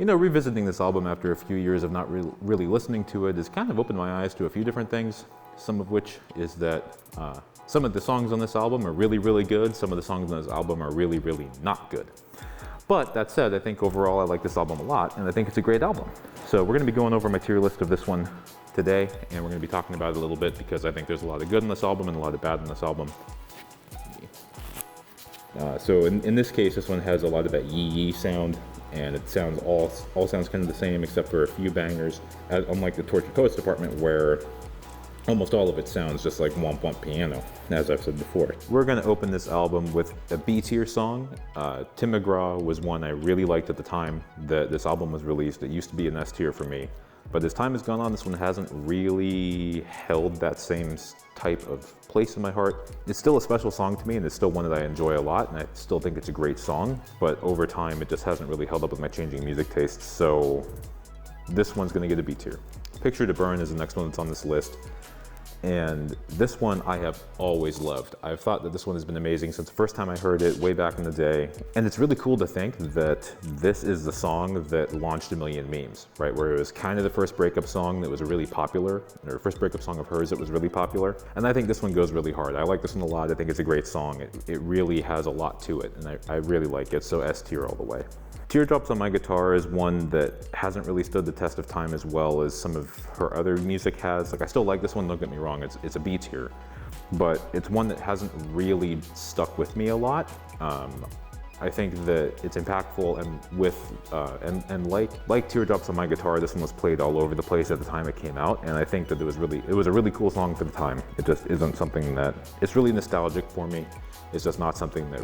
You know, revisiting this album after a few years of not really listening to it has kind of opened my eyes to a few different things, some of which is that some of the songs on this album are really good, some of the songs on this album are really not good. But that said, I think overall I like this album a lot, and I think it's a great album. So we're going to be going over my tier list of this one today, and we're going to be talking about it a little bit because I think there's a lot of good in this album and a lot of bad in this album. So in this case, this one has a lot of that yee sound, and it sounds all sounds kind of the same except for a few bangers, unlike the Tortured Poets department where almost all of it sounds just like womp womp piano, as I've said before. We're going to open this album with a B tier song. Tim McGraw was one I really liked at the time that this album was released. It used to be an S tier for me, but as time has gone on, this one hasn't really held that same type of place in my heart. It's still a special song to me, and it's still one that I enjoy a lot, and I still think it's a great song, but over time it just hasn't really held up with my changing music tastes, so this one's gonna get a B tier. Picture to Burn is the next one that's on this list. And this one I have always loved. I've thought that this one has been amazing since the first time I heard it way back in the day. And it's really cool to think that this is the song that launched a million memes, right? Where it was kind of the first breakup song that was really popular, or first breakup song of hers that was really popular. And I think this one goes really hard. I like this one a lot. I think it's a great song. It really has a lot to it, and I really like it. So S tier all the way. Teardrops on My Guitar is one that hasn't really stood the test of time as well as some of her other music has. Like, I still like this one, don't get me wrong, it's a B tier, but it's one that hasn't really stuck with me a lot. I think that it's impactful, and like Teardrops on My Guitar, this one was played all over the place at the time it came out, and I think that it was a really cool song for the time. It just isn't something that, it's really nostalgic for me. It's just not something that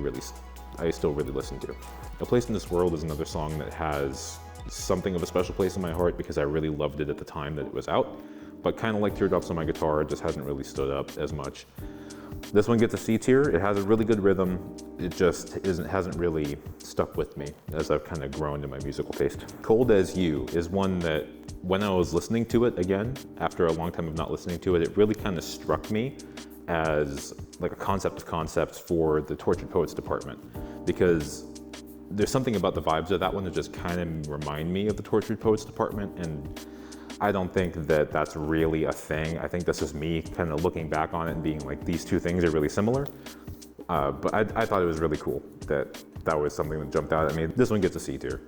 I still really listen to. A Place in This World is another song that has something of a special place in my heart because I really loved it at the time that it was out, but kind of like Teardrops on My Guitar, it just hasn't really stood up as much. This one gets a C tier. It has a really good rhythm. It just hasn't really stuck with me as I've kind of grown in my musical taste. Cold As You is one that when I was listening to it again, after a long time of not listening to it, it really kind of struck me as like a concept of concepts for the Tortured Poets department, because there's something about the vibes of that one that just kind of remind me of the Tortured Poets department, and I don't think that that's really a thing. I think that's just me kind of looking back on it and being like, these two things are really similar. But I thought it was really cool that was something that jumped out at me. This one gets a C tier.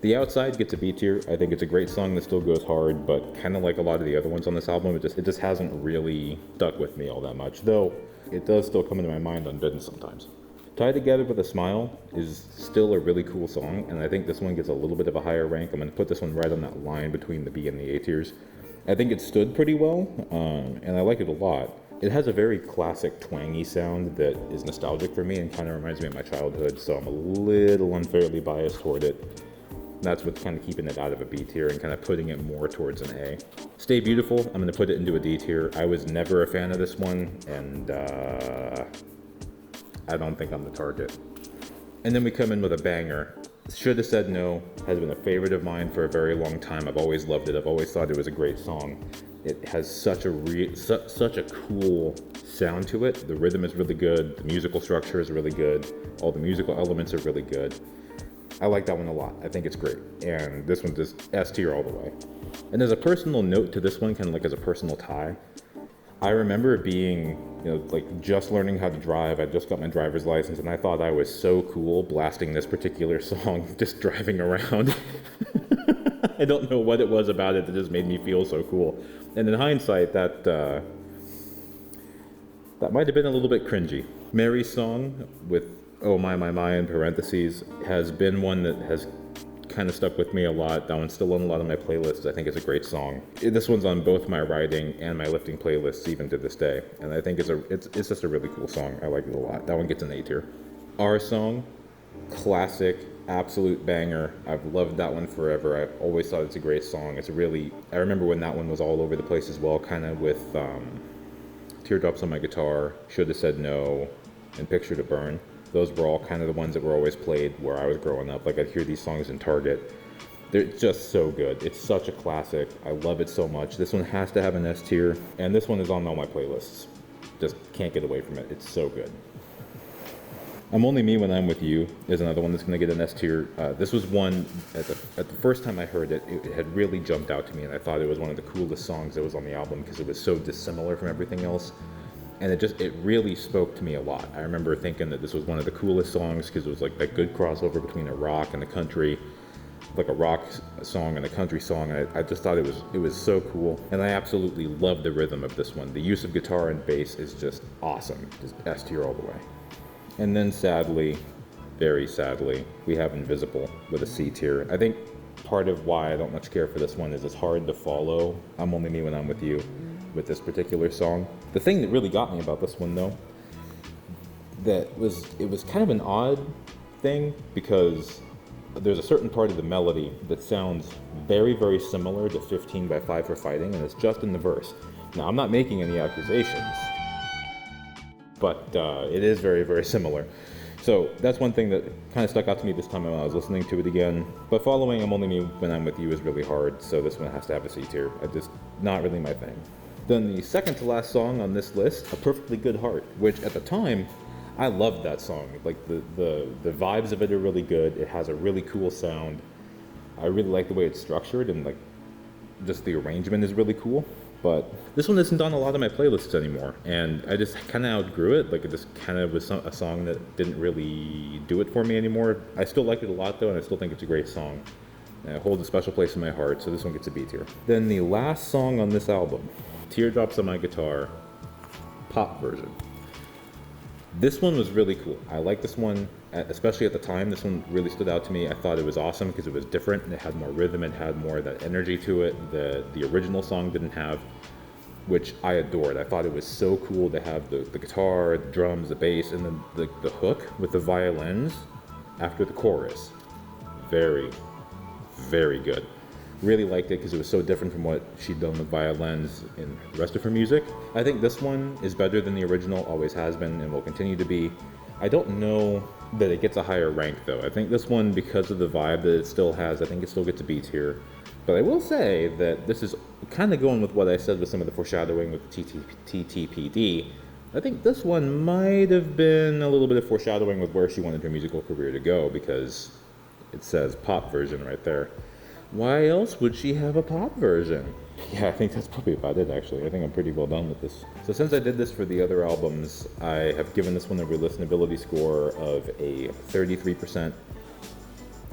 The Outside gets a B tier. I think it's a great song that still goes hard, but kind of like a lot of the other ones on this album, it just hasn't really stuck with me all that much, though it does still come into my mind unbidden sometimes. Tied Together with a Smile is still a really cool song, and I think this one gets a little bit of a higher rank. I'm going to put this one right on that line between the B and the A tiers. I think it stood pretty well, and I like it a lot. It has a very classic twangy sound that is nostalgic for me and kind of reminds me of my childhood, so I'm a little unfairly biased toward it. That's what's kind of keeping it out of a B tier and kind of putting it more towards an A. Stay Beautiful, I'm going to put it into a D tier. I was never a fan of this one, and I don't think I'm the target. And then we come in with a banger. Should Have Said No has been a favorite of mine for a very long time. I've always loved it. I've always thought it was a great song. It has such a cool sound to it. The rhythm is really good. The musical structure is really good. All the musical elements are really good. I like that one a lot. I think it's great. And this one's just S tier all the way. And there's a personal note to this one, kind of like as a personal tie. I remember being, like just learning how to drive. I just got my driver's license, and I thought I was so cool blasting this particular song, just driving around. I don't know what it was about it that just made me feel so cool. And in hindsight, that might have been a little bit cringy. Mary's song with Oh My in parentheses has been one that has kind of stuck with me a lot. That one's still on a lot of my playlists. I think it's a great song. This one's on both my riding and my lifting playlists even to this day, and I think it's just a really cool song. I like it a lot. That one gets an A tier. Our Song, classic, absolute banger. I've loved that one forever. I've always thought it's a great song. I remember when that one was all over the place as well, kind of with Teardrops on My Guitar, Should Have Said No, and Picture to Burn. Those were all kind of the ones that were always played where I was growing up. Like, I'd hear these songs in Target. They're just so good. It's such a classic. I love it so much. This one has to have an S tier, and this one is on all my playlists. Just can't get away from it. It's so good. I'm Only Me When I'm With You is another one that's going to get an S tier. This was one, at the first time I heard it, it had really jumped out to me, and I thought it was one of the coolest songs that was on the album because it was so dissimilar from everything else. And it really spoke to me a lot. I remember thinking that this was one of the coolest songs because it was like that good crossover between a rock and a country, like a rock song and a country song. I just thought it was so cool, and I absolutely love the rhythm of this one. The use of guitar and bass is just awesome. Just S tier all the way. And then sadly, very sadly, we have Invisible with a C tier. I think part of why I don't much care for this one is it's hard to follow I'm Only Me When I'm With You with this particular song. The thing that really got me about this one though, it was kind of an odd thing because there's a certain part of the melody that sounds very, very similar to 15 by 5 for Fighting, and it's just in the verse. Now, I'm not making any accusations, but it is very, very similar. So that's one thing that kind of stuck out to me this time when I was listening to it again. But following I'm Only Me When I'm With You is really hard, so this one has to have a C tier. Not really my thing. Then the second to last song on this list, A Perfectly Good Heart, which at the time, I loved that song. Like the vibes of it are really good. It has a really cool sound. I really like the way it's structured, and like just the arrangement is really cool. But this one isn't on a lot of my playlists anymore, and I just kind of outgrew it. Like it just kind of was a song that didn't really do it for me anymore. I still like it a lot though, and I still think it's a great song. And it holds a special place in my heart, so this one gets a B tier. Then the last song on this album, Teardrops on My Guitar, pop version. This one was really cool. I like this one, especially at the time. This one really stood out to me. I thought it was awesome because it was different and it had more rhythm, it had more of that energy to it the original song didn't have, which I adored. I thought it was so cool to have the guitar, the drums, the bass, and then the hook with the violins after the chorus. Very, very good. Really liked it because it was so different from what she'd done with violins in the rest of her music. I think this one is better than the original, always has been, and will continue to be. I don't know that it gets a higher rank though. I think this one, because of the vibe that it still has, I think it still gets a B tier. But I will say that this is kind of going with what I said with some of the foreshadowing with the TTPD. I think this one might have been a little bit of foreshadowing with where she wanted her musical career to go, because it says pop version right there. Why else would she have a pop version? Yeah, I think that's probably about it, actually. I think I'm pretty well done with this. So since I did this for the other albums, I have given this one a re-listenability score of a 33%.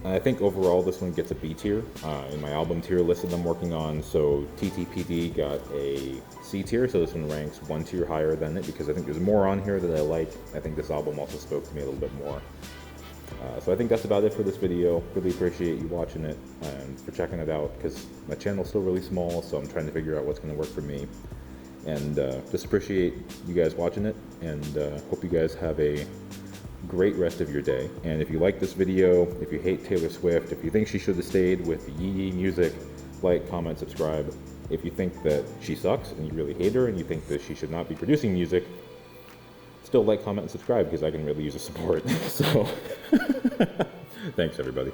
I think overall this one gets a B tier in my album tier list that I'm working on. So TTPD got a C tier, so this one ranks one tier higher than it because I think there's more on here that I like. I think this album also spoke to me a little bit more. So I think that's about it for this video. Really appreciate you watching it and for checking it out, because my channel's still really small, so I'm trying to figure out what's going to work for me. And just appreciate you guys watching it, and hope you guys have a great rest of your day. And if you like this video, if you hate Taylor Swift, if you think she should have stayed with Yee Yee music, like, comment, subscribe. If you think that she sucks and you really hate her and you think that she should not be producing music, still like, comment, and subscribe because I can really use the support. So, thanks everybody.